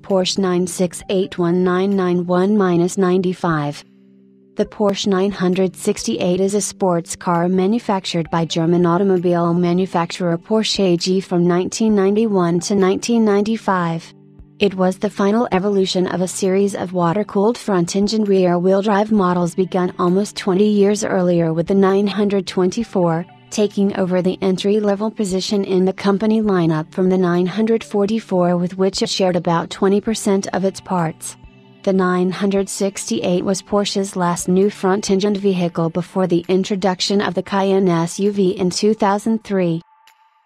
Porsche 9681991-95. The Porsche 968 is a sports car manufactured by German automobile manufacturer Porsche AG from 1991 to 1995. It was the final evolution of a series of water-cooled front-engine rear-wheel drive models begun almost 20 years earlier with the 924, taking over the entry-level position in the company lineup from the 944, with which it shared about 20% of its parts. The 968 was Porsche's last new front-engined vehicle before the introduction of the Cayenne SUV in 2003.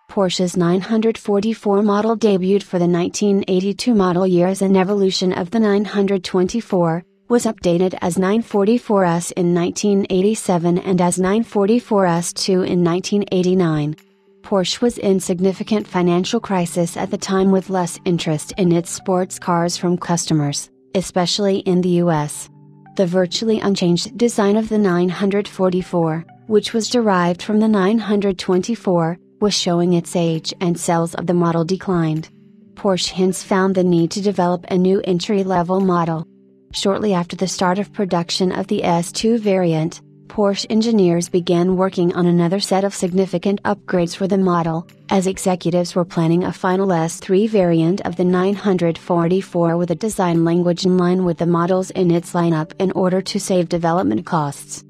Porsche's 944 model debuted for the 1982 model year as an evolution of the 924, was updated as 944S in 1987 and as 944S2 in 1989. Porsche was in significant financial crisis at the time, with less interest in its sports cars from customers, especially in the US. The virtually unchanged design of the 944, which was derived from the 924, was showing its age, and sales of the model declined. Porsche hence found the need to develop a new entry-level model. Shortly after the start of production of the S2 variant, Porsche engineers began working on another set of significant upgrades for the model, as executives were planning a final S3 variant of the 944 with a design language in line with the models in its lineup in order to save development costs.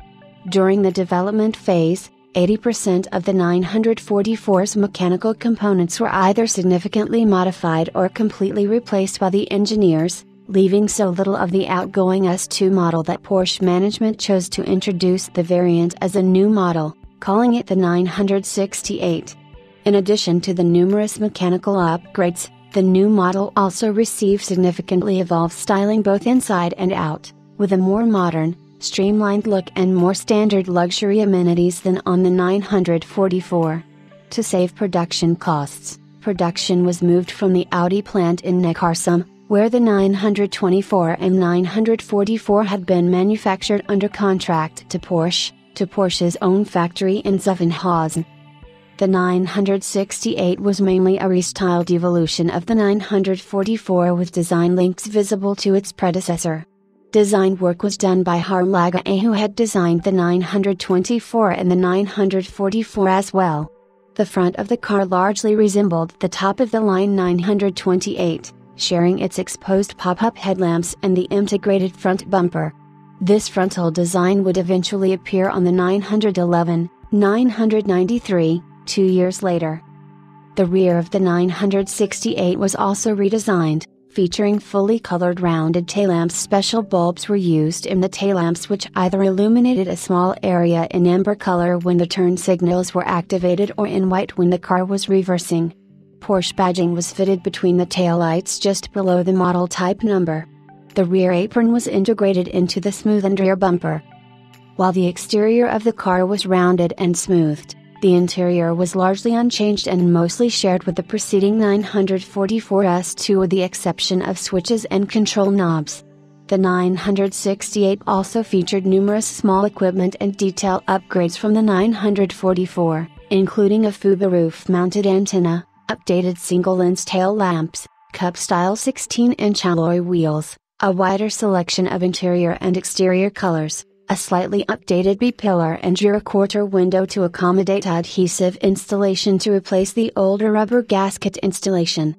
During the development phase, 80% of the 944's mechanical components were either significantly modified or completely replaced by the engineers, leaving so little of the outgoing S2 model that Porsche management chose to introduce the variant as a new model, calling it the 968. In addition to the numerous mechanical upgrades, the new model also received significantly evolved styling both inside and out, with a more modern, streamlined look and more standard luxury amenities than on the 944. To save production costs, production was moved from the Audi plant in Neckarsulm, where the 924 and 944 had been manufactured under contract to Porsche's own factory in Zuffenhausen. The 968 was mainly a restyled evolution of the 944, with design links visible to its predecessor. Design work was done by Harm Lagae, who had designed the 924 and the 944 as well. The front of the car largely resembled the top-of-the-line 928, sharing its exposed pop-up headlamps and the integrated front bumper. This frontal design would eventually appear on the 911, 993, 2 years later. The rear of the 968 was also redesigned, featuring fully colored rounded taillamps. Special bulbs were used in the taillamps, which either illuminated a small area in amber color when the turn signals were activated or in white when the car was reversing. Porsche badging was fitted between the taillights just below the model type number. The rear apron was integrated into the smoothened rear bumper. While the exterior of the car was rounded and smoothed, the interior was largely unchanged and mostly shared with the preceding 944S2, with the exception of switches and control knobs. The 968 also featured numerous small equipment and detail upgrades from the 944, including a FUBA roof-mounted antenna, updated single-lens tail lamps, cup-style 16-inch alloy wheels, a wider selection of interior and exterior colors, a slightly updated B-pillar and rear quarter window to accommodate adhesive installation to replace the older rubber gasket installation,